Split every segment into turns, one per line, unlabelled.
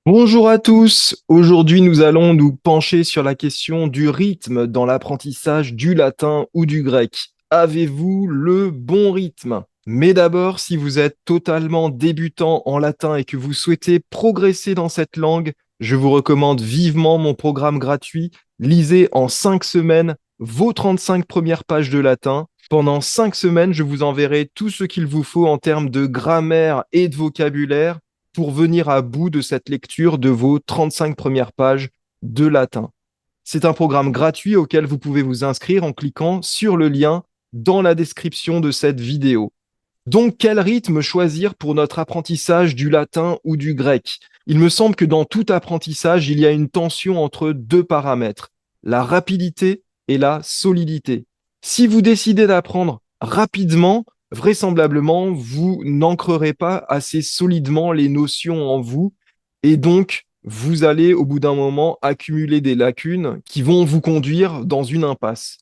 Bonjour à tous. Aujourd'hui, nous allons nous pencher sur la question du rythme dans l'apprentissage du latin ou du grec. Avez-vous le bon rythme? Mais d'abord, si vous êtes totalement débutant en latin et que vous souhaitez progresser dans cette langue, je vous recommande vivement mon programme gratuit. Lisez en 5 semaines vos 35 premières pages de latin. Pendant 5 semaines, je vous enverrai tout ce qu'il vous faut en termes de grammaire et de vocabulaire pour venir à bout de cette lecture de vos 35 premières pages de latin. C'est un programme gratuit auquel vous pouvez vous inscrire en cliquant sur le lien dans la description de cette vidéo. Donc, quel rythme choisir pour notre apprentissage du latin ou du grec? Il me semble que dans tout apprentissage, il y a une tension entre deux paramètres, la rapidité et la solidité. Si vous décidez d'apprendre rapidement, vraisemblablement, vous n'ancrerez pas assez solidement les notions en vous et donc vous allez au bout d'un moment accumuler des lacunes qui vont vous conduire dans une impasse.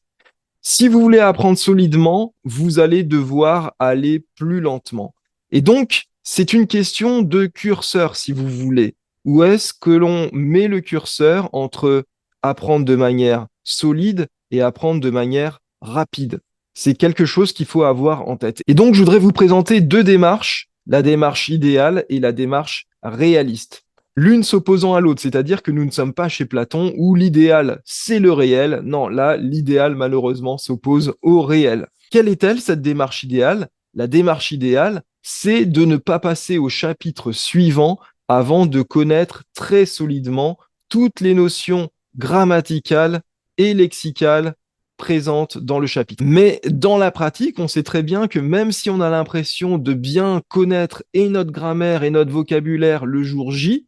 Si vous voulez apprendre solidement, vous allez devoir aller plus lentement. Et donc, c'est une question de curseur, si vous voulez. Où est-ce que l'on met le curseur entre apprendre de manière solide et apprendre de manière rapide? C'est quelque chose qu'il faut avoir en tête. Et donc, je voudrais vous présenter deux démarches, la démarche idéale et la démarche réaliste, l'une s'opposant à l'autre, c'est-à-dire que nous ne sommes pas chez Platon où l'idéal, c'est le réel. Non, là, l'idéal, malheureusement, s'oppose au réel. Quelle est-elle, cette démarche idéale? La démarche idéale, c'est de ne pas passer au chapitre suivant avant de connaître très solidement toutes les notions grammaticales et lexicales présentes dans le chapitre. Mais dans la pratique, on sait très bien que même si on a l'impression de bien connaître et notre grammaire et notre vocabulaire le jour J,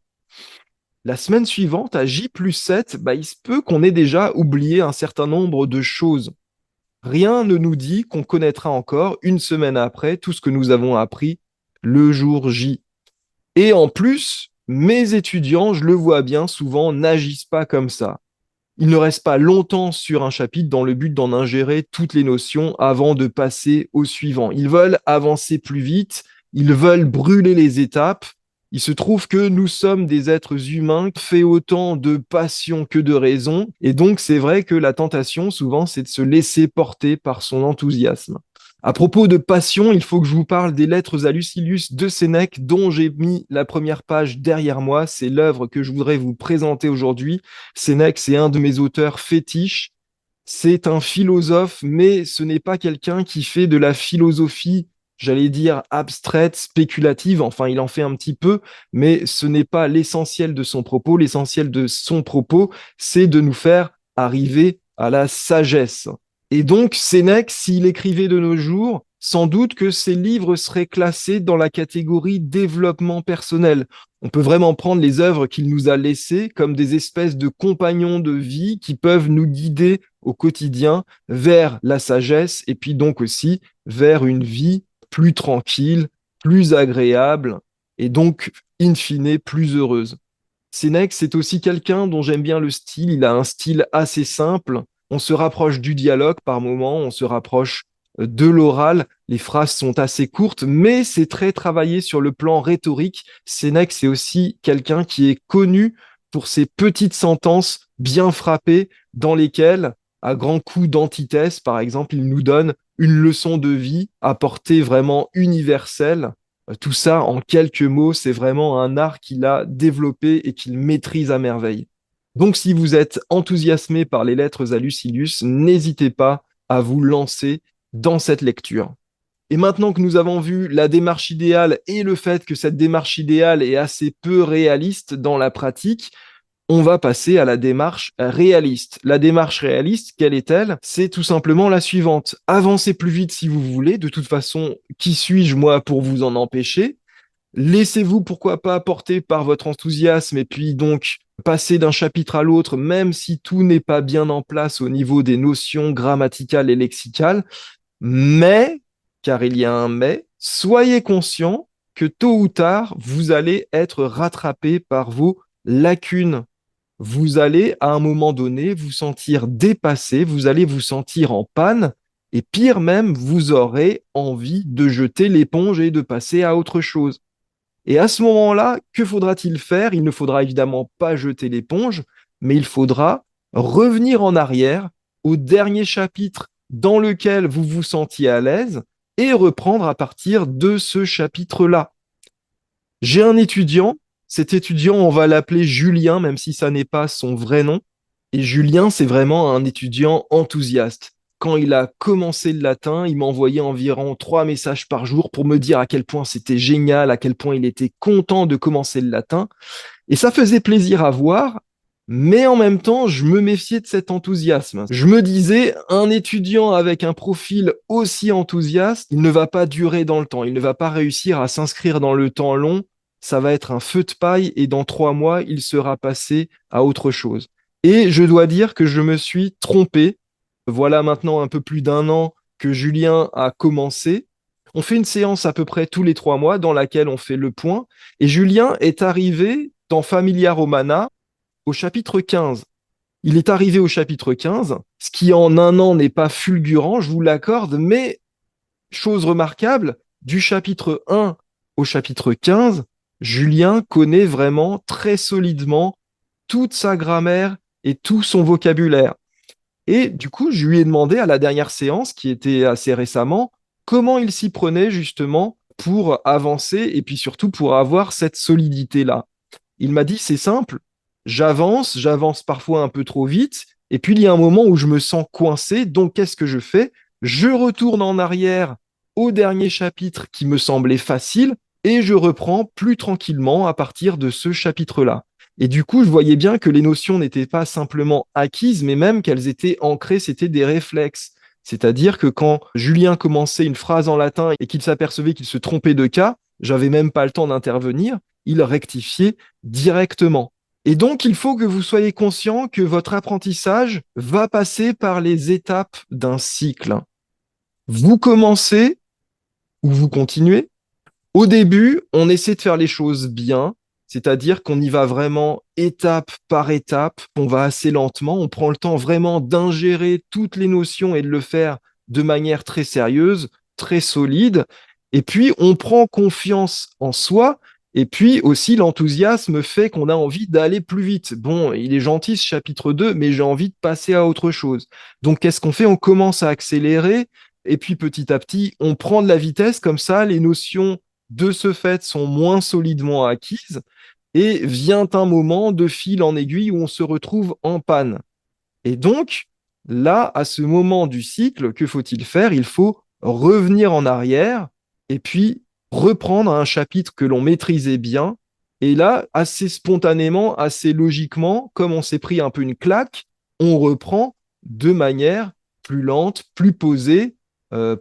la semaine suivante, à J+7, il se peut qu'on ait déjà oublié un certain nombre de choses. Rien ne nous dit qu'on connaîtra encore une semaine après tout ce que nous avons appris le jour J. Et en plus, mes étudiants, je le vois bien souvent, n'agissent pas comme ça. Ils ne restent pas longtemps sur un chapitre dans le but d'en ingérer toutes les notions avant de passer au suivant. Ils veulent avancer plus vite, ils veulent brûler les étapes. Il se trouve que nous sommes des êtres humains faits autant de passion que de raison. Et donc, c'est vrai que la tentation, souvent, c'est de se laisser porter par son enthousiasme. À propos de passion, il faut que je vous parle des Lettres à Lucilius de Sénèque, dont j'ai mis la première page derrière moi. C'est l'œuvre que je voudrais vous présenter aujourd'hui. Sénèque, c'est un de mes auteurs fétiches. C'est un philosophe, mais ce n'est pas quelqu'un qui fait de la philosophie, j'allais dire, abstraite, spéculative. Enfin, il en fait un petit peu, mais ce n'est pas l'essentiel de son propos. L'essentiel de son propos, c'est de nous faire arriver à la sagesse. Et donc, Sénèque, s'il écrivait de nos jours, sans doute que ses livres seraient classés dans la catégorie développement personnel. On peut vraiment prendre les œuvres qu'il nous a laissées comme des espèces de compagnons de vie qui peuvent nous guider au quotidien vers la sagesse et puis donc aussi vers une vie plus tranquille, plus agréable et donc, in fine, plus heureuse. Sénèque, c'est aussi quelqu'un dont j'aime bien le style. Il a un style assez simple. On se rapproche du dialogue par moments, on se rapproche de l'oral. Les phrases sont assez courtes, mais c'est très travaillé sur le plan rhétorique. Sénèque, c'est aussi quelqu'un qui est connu pour ses petites sentences bien frappées dans lesquelles, à grands coups d'antithèse, par exemple, il nous donne une leçon de vie à portée vraiment universelle. Tout ça en quelques mots, c'est vraiment un art qu'il a développé et qu'il maîtrise à merveille. Donc, si vous êtes enthousiasmé par les Lettres à Lucilius, n'hésitez pas à vous lancer dans cette lecture. Et maintenant que nous avons vu la démarche idéale et le fait que cette démarche idéale est assez peu réaliste dans la pratique, on va passer à la démarche réaliste. La démarche réaliste, quelle est-elle? C'est tout simplement la suivante. Avancez plus vite si vous voulez. De toute façon, qui suis-je moi pour vous en empêcher? Laissez-vous pourquoi pas porter par votre enthousiasme et puis donc passer d'un chapitre à l'autre, même si tout n'est pas bien en place au niveau des notions grammaticales et lexicales. Mais, car il y a un mais, soyez conscient que tôt ou tard, vous allez être rattrapé par vos lacunes. Vous allez, à un moment donné, vous sentir dépassé, vous allez vous sentir en panne, et pire même, vous aurez envie de jeter l'éponge et de passer à autre chose. Et à ce moment-là, que faudra-t-il faire? Il ne faudra évidemment pas jeter l'éponge, mais il faudra revenir en arrière au dernier chapitre dans lequel vous vous sentiez à l'aise et reprendre à partir de ce chapitre-là. J'ai un étudiant, cet étudiant, on va l'appeler Julien, même si ça n'est pas son vrai nom. Et Julien, c'est vraiment un étudiant enthousiaste. Quand il a commencé le latin, il m'envoyait environ 3 messages par jour pour me dire à quel point c'était génial, à quel point il était content de commencer le latin. Et ça faisait plaisir à voir, mais en même temps, je me méfiais de cet enthousiasme. Je me disais, un étudiant avec un profil aussi enthousiaste, il ne va pas durer dans le temps, il ne va pas réussir à s'inscrire dans le temps long, ça va être un feu de paille et dans 3 mois, il sera passé à autre chose. Et je dois dire que je me suis trompé. Voilà maintenant un peu plus d'1 an que Julien a commencé. On fait une séance à peu près tous les 3 mois dans laquelle on fait le point. Et Julien est arrivé dans Familia Romana au chapitre 15. Il est arrivé au chapitre 15, ce qui en 1 an n'est pas fulgurant, je vous l'accorde, mais chose remarquable, du chapitre 1 au chapitre 15, Julien connaît vraiment très solidement toute sa grammaire et tout son vocabulaire. Et du coup, je lui ai demandé à la dernière séance, qui était assez récemment, comment il s'y prenait justement pour avancer et puis surtout pour avoir cette solidité-là. Il m'a dit, c'est simple, j'avance parfois un peu trop vite, et puis il y a un moment où je me sens coincé, donc qu'est-ce que je fais? Je retourne en arrière au dernier chapitre qui me semblait facile, et je reprends plus tranquillement à partir de ce chapitre-là. Et du coup, je voyais bien que les notions n'étaient pas simplement acquises, mais même qu'elles étaient ancrées, c'était des réflexes. C'est-à-dire que quand Julien commençait une phrase en latin et qu'il s'apercevait qu'il se trompait de cas, j'avais même pas le temps d'intervenir, il rectifiait directement. Et donc, il faut que vous soyez conscient que votre apprentissage va passer par les étapes d'un cycle. Vous commencez ou vous continuez. Au début, on essaie de faire les choses bien, c'est-à-dire qu'on y va vraiment étape par étape, on va assez lentement, on prend le temps vraiment d'ingérer toutes les notions et de le faire de manière très sérieuse, très solide. Et puis, on prend confiance en soi. Et puis aussi, l'enthousiasme fait qu'on a envie d'aller plus vite. Bon, il est gentil ce chapitre 2, mais j'ai envie de passer à autre chose. Donc, qu'est-ce qu'on fait? On commence à accélérer. Et puis, petit à petit, on prend de la vitesse. Comme ça, les notions de ce fait sont moins solidement acquises et vient un moment de fil en aiguille où on se retrouve en panne. Et donc, là, à ce moment du cycle, que faut-il faire? Il faut revenir en arrière et puis reprendre un chapitre que l'on maîtrisait bien. Et là, assez spontanément, assez logiquement, comme on s'est pris un peu une claque, on reprend de manière plus lente, plus posée,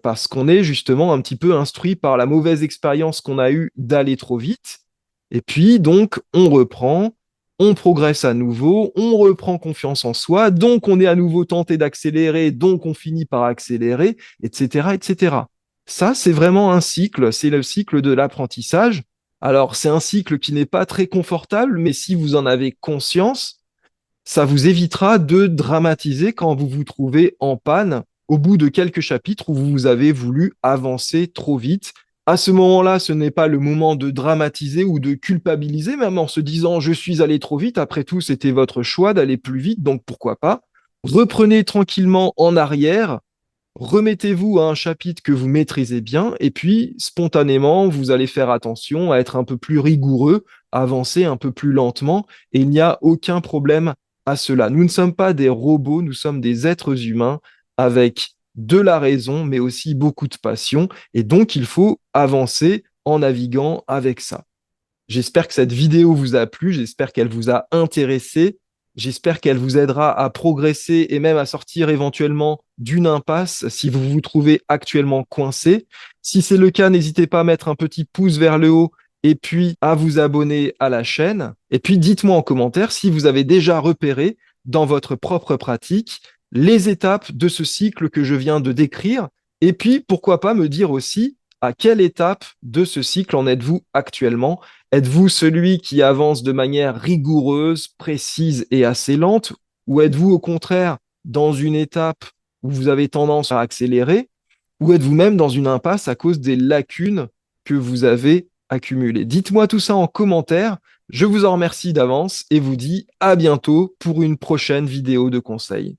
parce qu'on est justement un petit peu instruit par la mauvaise expérience qu'on a eue d'aller trop vite. Et puis, donc, on reprend, on progresse à nouveau, on reprend confiance en soi, donc on est à nouveau tenté d'accélérer, donc on finit par accélérer, etc., etc. Ça, c'est vraiment un cycle, c'est le cycle de l'apprentissage. Alors, c'est un cycle qui n'est pas très confortable, mais si vous en avez conscience, ça vous évitera de dramatiser quand vous vous trouvez en panne au bout de quelques chapitres où vous avez voulu avancer trop vite. À ce moment-là, ce n'est pas le moment de dramatiser ou de culpabiliser, même en se disant je suis allé trop vite. Après tout, c'était votre choix d'aller plus vite, donc pourquoi pas. Reprenez tranquillement en arrière, remettez-vous à un chapitre que vous maîtrisez bien, et puis spontanément, vous allez faire attention à être un peu plus rigoureux, avancer un peu plus lentement, et il n'y a aucun problème à cela. Nous ne sommes pas des robots, nous sommes des êtres humains avec de la raison, mais aussi beaucoup de passion, et donc il faut avancer en naviguant avec ça. J'espère que cette vidéo vous a plu, j'espère qu'elle vous a intéressé, j'espère qu'elle vous aidera à progresser et même à sortir éventuellement d'une impasse si vous vous trouvez actuellement coincé. Si c'est le cas, n'hésitez pas à mettre un petit pouce vers le haut et puis à vous abonner à la chaîne. Et puis dites-moi en commentaire si vous avez déjà repéré dans votre propre pratique les étapes de ce cycle que je viens de décrire. Et puis pourquoi pas me dire aussi à quelle étape de ce cycle en êtes-vous actuellement? Êtes-vous celui qui avance de manière rigoureuse, précise et assez lente? Ou êtes-vous au contraire dans une étape où vous avez tendance à accélérer? Ou êtes-vous même dans une impasse à cause des lacunes que vous avez accumulés? Dites-moi tout ça en commentaire. Je vous en remercie d'avance et vous dis à bientôt pour une prochaine vidéo de conseils.